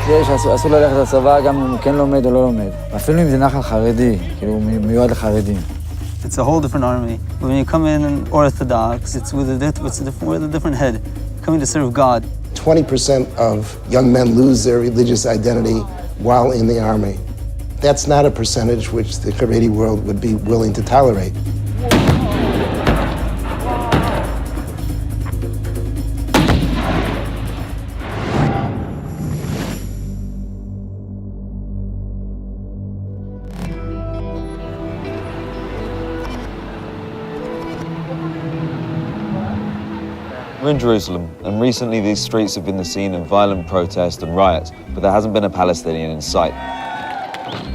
יש, אסור ללכת לצבא גם אם הוא כן לומד או לא לומד. אפילו אם זה נחל חרדי, כאילו הוא מיועד לחרדים. It's a whole different army. When you come in Orthadox, it's with a different head, coming to serve God. 20% of young men lose their religious identity while in the army. That's not a percentage which the Haredi world would be willing to tolerate. We're in Jerusalem, and recently these streets have been the scene of violent protests and riots, but there hasn't been a Palestinian in sight.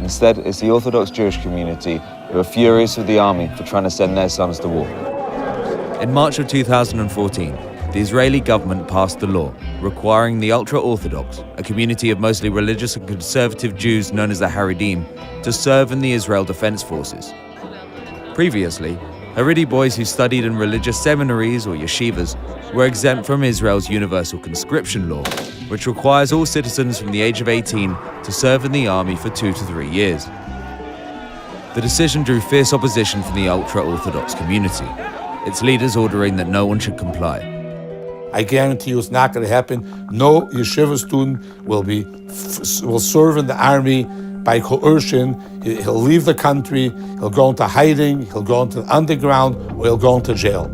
Instead, it's the Orthodox Jewish community who are furious with the army for trying to send their sons to war. In March of 2014, the Israeli government passed a law requiring the Ulta Orthadox, a community of mostly religious and conservative Jews known as the Haredim, to serve in the Israel Defense Forces. Previously, Haredi boys who studied in religious seminaries or yeshivas were exempt from Israel's universal conscription law, which requires all citizens from the age of 18 to serve in the army for 2 to 3 years. The decision drew fierce opposition from the ultra-Orthodox community, its leaders ordering that no one should comply. I guarantee you it's not going to happen. No yeshiva student will serve in the army by coercion. He'll leave the country, he'll go into hiding, he'll go into the underground, or he'll go into jail.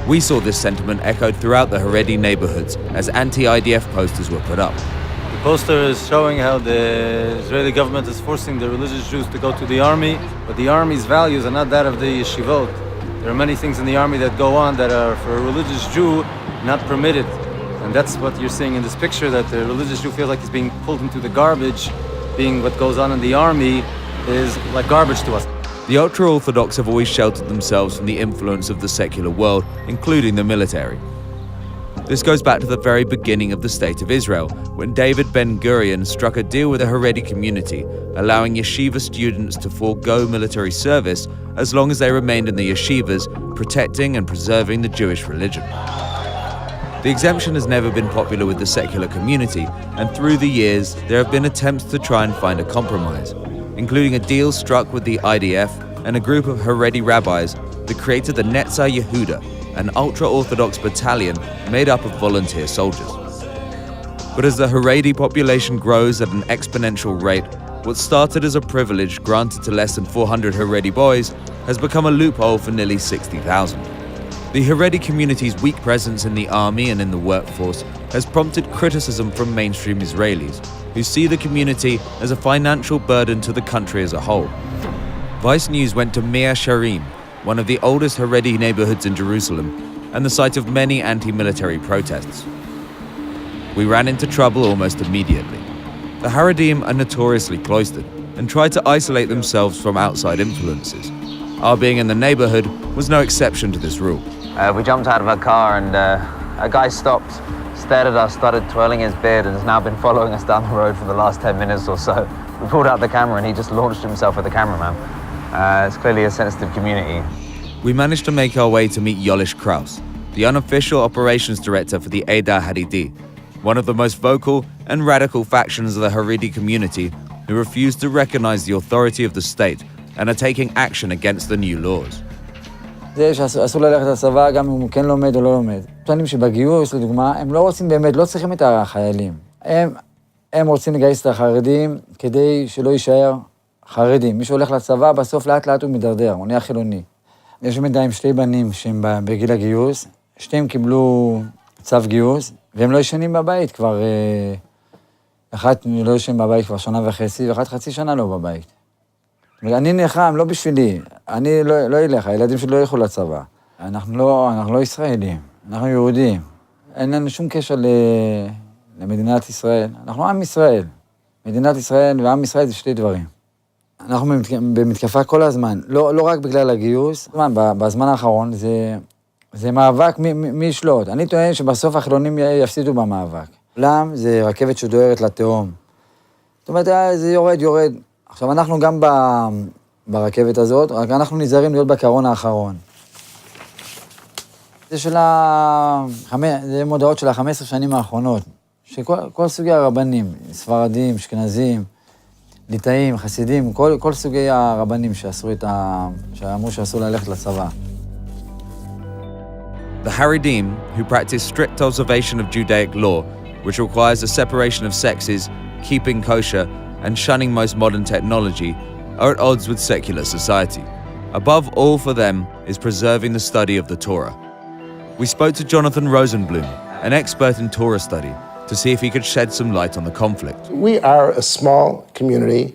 We saw this sentiment echoed throughout the Haredi neighborhoods as anti-IDF posters were put up. The poster is showing how the Israeli government is forcing the religious Jews to go to the army, but the army's values are not that of the yeshivot. There are many things in the army that go on that are, for a religious Jew, not permitted. And that's what you're seeing in this picture, that the religious Jew feels like he's being pulled into the garbage, being what goes on in the army is like garbage to us. The ultra-Orthodox have always sheltered themselves from the influence of the secular world, including the military. This goes back to the very beginning of the State of Israel, when David Ben-Gurion struck a deal with the Haredi community, allowing yeshiva students to forego military service as long as they remained in the yeshivas, protecting and preserving the Jewish religion. The exemption has never been popular with the secular community, and through the years, there have been attempts to try and find a compromise, including a deal struck with the IDF and a group of Haredi rabbis that created the Netzah Yehuda, an ultra-Orthodox battalion made up of volunteer soldiers. But as the Haredi population grows at an exponential rate, what started as a privilege granted to less than 400 Haredi boys has become a loophole for nearly 60,000. The Haredi community's weak presence in the army and in the workforce has prompted criticism from mainstream Israelis, who see the community as a financial burden to the country as a whole. Vice News went to Mea Sharim, one of the oldest Haredi neighborhoods in Jerusalem, and the site of many anti-military protests. We ran into trouble almost immediately. The Haredim are notoriously cloistered and try to isolate themselves from outside influences. Our being in the neighborhood was no exception to this rule. We jumped out of our car and a guy stopped, stared at us, started twirling his beard, and has now been following us down the road for the last 10 minutes or so. We pulled out the camera and he just launched himself at the cameraman. It's clearly a sensitive community. We managed to make our way to meet Yolish Kraus, the unofficial operations director for the Eda Haredi, one of the most vocal and radical factions of the Haredi community who refuse to recognize the authority of the state and are taking action against the new laws. זה שאסור ללכת לצבא גם אם הוא כן לומד או לא לומד. שנים שבגיוס, לדוגמה, הם לא רוצים באמת, לא צריכים את החיילים. הם רוצים לגייס את החרדים כדי שלא יישאר חרדים. מי שהולך לצבא, בסוף לאט לאט הוא מדרדר, הוא נהיה חילוני. יש מידה עם 2 בנים שהם בגיל הגיוס, 2 קיבלו צו גיוס, והם לא ישנים בבית כבר, אחת לא ישן בבית כבר 1.5 שנה, ואחת חצי שנה לא בבית. אני נלחם, לא בשבילי, אני לא אלך, הילדים שלי לא ילכו לצבא. אנחנו לא ישראלים, אנחנו יהודים. אין לנו שום קשר למדינת ישראל. אנחנו עם ישראל. מדינת ישראל ועם ישראל זה 2 דברים. אנחנו במתקפה כל הזמן, לא רק בגלל הגיוס. בזמן האחרון זה מאבק מי ישלוט. אני טוען שבסוף החילונים יפסידו במאבק. למה? זה רכבת שדוהרת לתהום. זאת אומרת, זה יורד. עכשיו, אנחנו גם ברכבת הזאת, רק אנחנו נזהרים להיות בקרון האחרון. זה מודעות של ה-15 שנים האחרונות. שכל סוגי הרבנים, ספרדים, אשכנזים, ליטאים, חסידים, כל סוגי הרבנים שאמרו שאסור ללכת לצבא. The Haredim, who practice strict observation of Judaic law, which requires a separation of sexes, keeping kosher, and shunning most modern technology, are at odds with secular society. Above all for them is preserving the study of the Torah. We spoke to Jonathan Rosenblum, an expert in Torah study, to see if he could shed some light on the conflict. We are a small community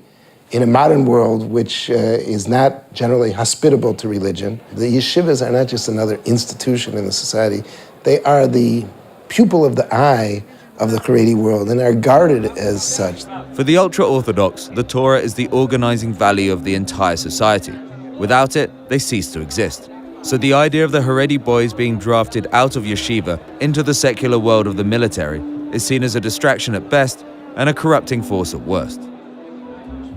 in a modern world which is not generally hospitable to religion. The yeshivas are not just another institution in the society. They are the pupil of the eye of the Haredi world and are guarded as such. For the ultra-Orthodox, the Torah is the organizing value of the entire society. Without it, they cease to exist. So the idea of the Haredi boys being drafted out of yeshiva into the secular world of the military is seen as a distraction at best and a corrupting force at worst.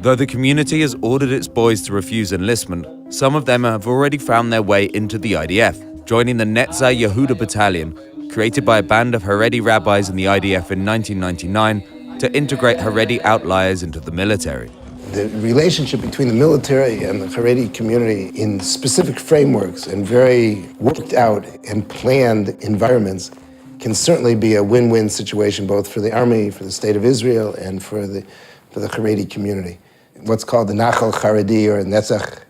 Though the community has ordered its boys to refuse enlistment, some of them have already found their way into the IDF, joining the Netzer Yehuda battalion, created by a band of Haredi rabbis in the IDF in 1999 to integrate Haredi outliers into the military. The relationship between the military and the Haredi community in specific frameworks and very worked out and planned environments can certainly be a win-win situation both for the army, for the state of Israel, and for the Haredi community. What's called the Nachal Haredi or Netzach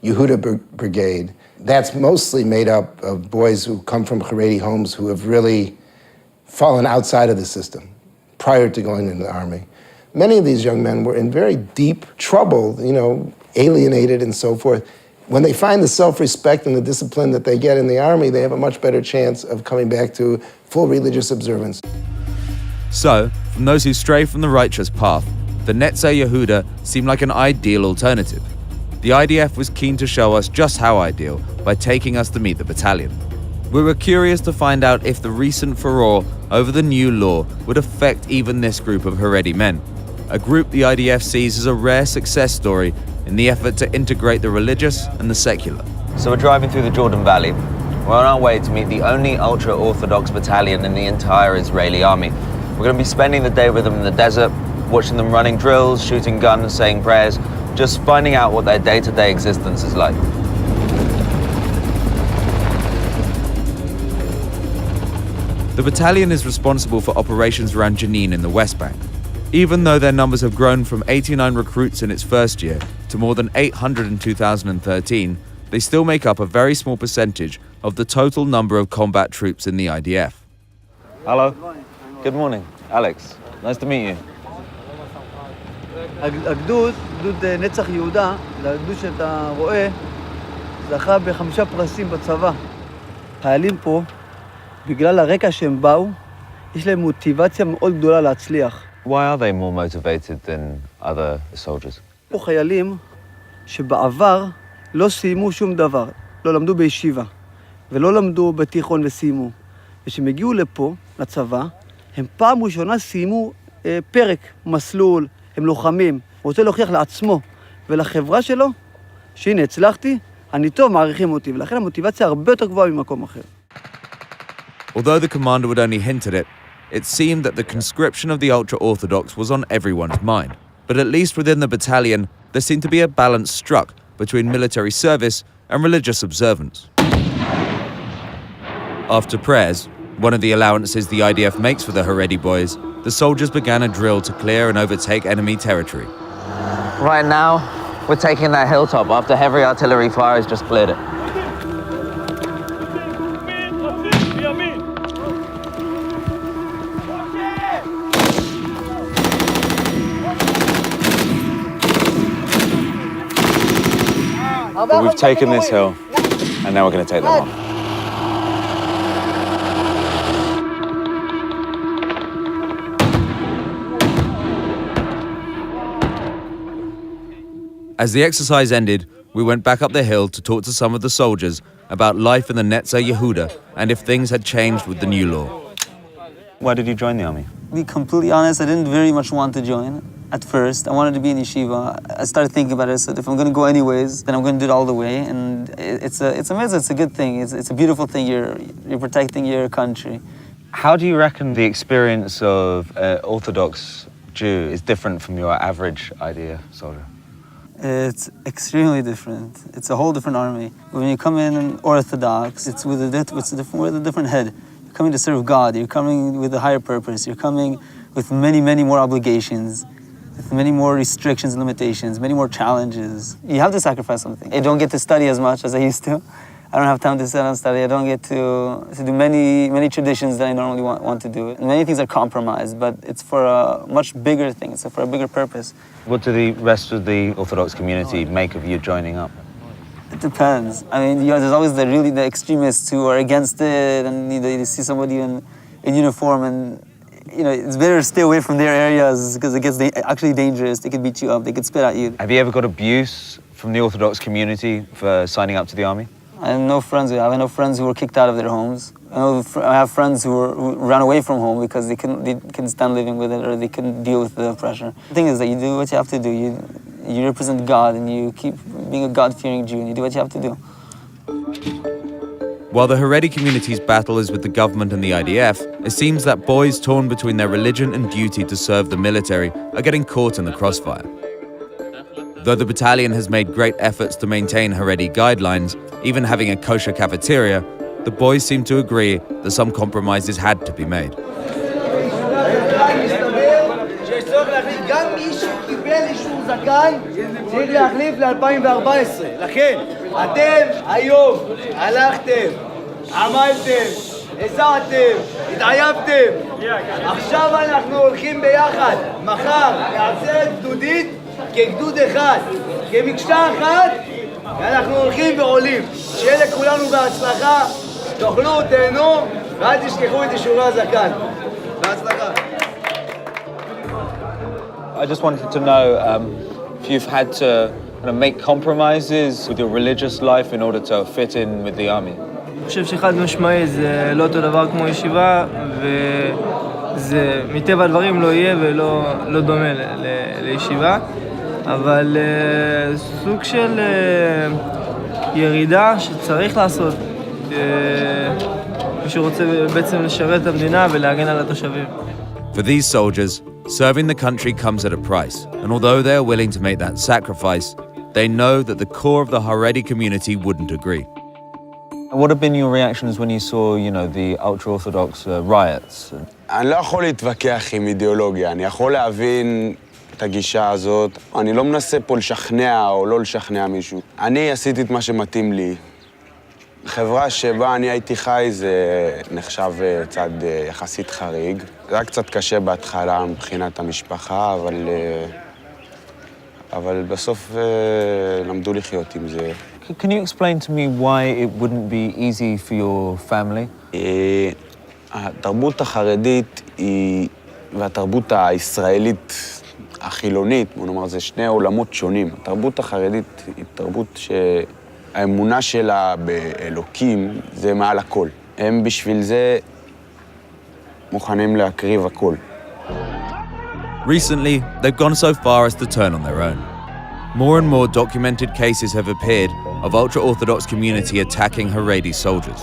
Yehuda Brigade, that's mostly made up of boys who come from Haredi homes who have really fallen outside of the system prior to going into the army. Many of these young men were in very deep trouble, alienated and so forth. When they find the self-respect and the discipline that they get in the army, they have a much better chance of coming back to full religious observance. So, from those who stray from the righteous path, the Netzer Yehuda seemed like an ideal alternative. The IDF was keen to show us just how ideal by taking us to meet the battalion. We were curious to find out if the recent furore over the new law would affect even this group of Haredi men, a group the IDF sees as a rare success story in the effort to integrate the religious and the secular. So we're driving through the Jordan Valley. We're on our way to meet the only ultra-Orthodox battalion in the entire Israeli army. We're going to be spending the day with them in the desert, watching them running drills, shooting guns, saying prayers, just finding out what their day-to-day existence is like. The battalion is responsible for operations around Jenin in the West Bank. Even though their numbers have grown from 89 recruits in its first year to more than 800 in 2013, they still make up a very small percentage of the total number of combat troops in the IDF. Hello. Good morning. Alex. Nice to meet you. הגדוד, גדוד נצח יהודה, זה הגדוד שאתה רואה, זכה ב5 פרסים בצבא. חיילים פה, בגלל הרקע שהם באו, יש להם מוטיבציה מאוד גדולה להצליח. Why are they more motivated than other soldiers? פה חיילים שבעבר לא סיימו שום דבר, לא למדו בישיבה, ולא למדו בתיכון וסיימו. וכשהם הגיעו לפה, לצבא, הם פעם ראשונה סיימו פרק, מסלול, הם לוחמים. הוא רוצה להוכיח לעצמו ולחברה שלו, שהנה, הצלחתי, אני טוב, מעריכים אותי, ולכן המוטיבציה הרבה יותר גבוהה ממקום אחר. Although the commander would only hint at it, it seemed that the conscription of the ultra-Orthodox was on everyone's mind. But at least within the battalion, there seemed to be a balance struck between military service and religious observance. After prayers, one of the allowances the IDF makes for the Haredi boys, the soldiers began a drill to clear and overtake enemy territory. Right now, we're taking that hilltop after heavy artillery fire has just cleared it. But we've taken this hill, and now we're going to take them on. As the exercise ended, we went back up the hill to talk to some of the soldiers about life in the Netzer Yehuda and if things had changed with the new law. Why did you join the army? To be completely honest, I didn't very much want to join. At first, I wanted to be in yeshiva. I started thinking about it. I said, if I'm going to go anyways, then I'm going to do it all the way. And it's a mitzvah. It's a good thing. It's a beautiful thing. You're protecting your country. How do you reckon the experience of an Orthodox Jew is different from your average IDF soldier? It's extremely different. It's a whole different army. When you come in Orthodox, it's with a different head. You're coming to serve God. You're coming with a higher purpose. You're coming with many, many more obligations, with many more restrictions and limitations, many more challenges. You have to sacrifice something. I don't get to study as much as I used to. I don't have time to sit and study. I don't get to do many traditions that I normally want to do. Many things are compromised, but it's for a much bigger thing. It's for a bigger purpose. What do the rest of the Orthodox community make of you joining up? It depends. I mean, there's always the extremists who are against it, and they see somebody in uniform, and it's better to stay away from their areas because it gets actually dangerous. They could beat you up. They could spit at you. Have you ever got abuse from the Orthodox community for signing up to the army? I have no friends who were kicked out of their homes. I have friends who ran away from home because they couldn't stand living with it, or they couldn't deal with the pressure. The thing is that you do what you have to do. You represent God, and you keep being a God-fearing Jew, and you do what you have to do. While the Haredi community's battle is with the government and the IDF, it seems that boys torn between their religion and duty to serve the military are getting caught in the crossfire. Though the battalion has made great efforts to maintain Haredi guidelines, even having a kosher cafeteria, the boys seem to agree that some compromises had to be made. כגדוד אחד, כמקשה אחת, ואנחנו הולכים ועולים. שיהיה לכולנו בהצלחה, תאכלו, תהנו, ואל תשכחו את אישורי הזקן. בהצלחה. I just wanted to know if you've had to make compromises with your religious life in order to fit in with the army. אני חושב שחד משמעי זה לא אותו דבר כמו ישיבה, וזה מטבע הדברים לא יהיה ולא דומה לישיבה. אבל סוג של ירידה שצריך לעשות מי שרוצה בעצם לשרת את המדינה ולהגן על התושבים. For these soldiers, serving the country comes at a price, and although they are willing to make that sacrifice, they know that the core of the Haredi community wouldn't agree. What have been your reactions when you saw, the ultra-Orthodox riots? אני לא יכול להתווכח עם אידיאולוגיה, אני יכול להבין את הגישה הזאת. אני לא מנסה פה לשכנע או לא לשכנע מישהו. אני עשיתי את מה שמתאים לי. חברה שבה אני הייתי חי זה נחשב צד יחסית חריג. זה היה קצת קשה בהתחלה מבחינת המשפחה, אבל בסוף למדו לחיות עם זה. Can you explain to me why it wouldn't be easy for your family? התרבות החרדית והתרבות הישראלית החילונית, בוא נאמר, זה שני עולמות שונים. התרבות החרדית היא תרבות שהאמונה שלה באלוקים זה מעל הכל. הם בשביל זה מוכנים להקריב הכל. Recently, they've gone so far as to turn on their own. More and more documented cases have appeared of ultra-Orthodox community attacking Haredi soldiers.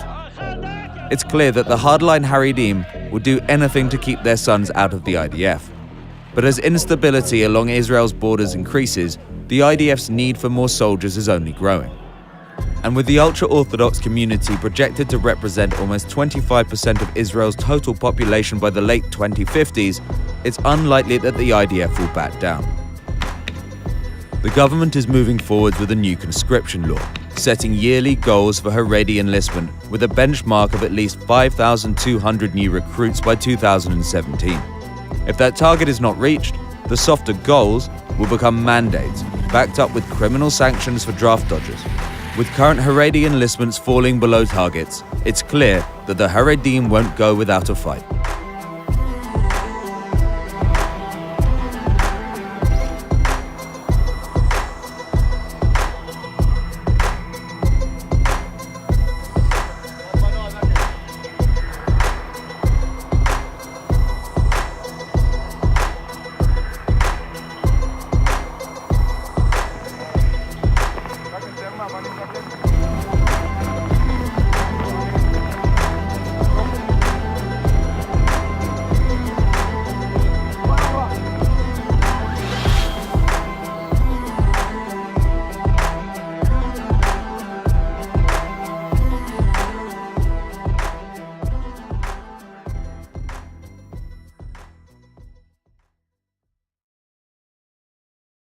It's clear that the hardline Haredim would do anything to keep their sons out of the IDF. But as instability along Israel's borders increases, the IDF's need for more soldiers is only growing. And with the ultra-Orthodox community projected to represent almost 25% of Israel's total population by the late 2050s, it's unlikely that the IDF will back down. The government is moving forward with a new conscription law, setting yearly goals for Haredi enlistment with a benchmark of at least 5,200 new recruits by 2017. If that target is not reached, the softer goals will become mandates, backed up with criminal sanctions for draft dodgers. With current Haredi enlistments falling below targets, it's clear that the Haredim won't go without a fight.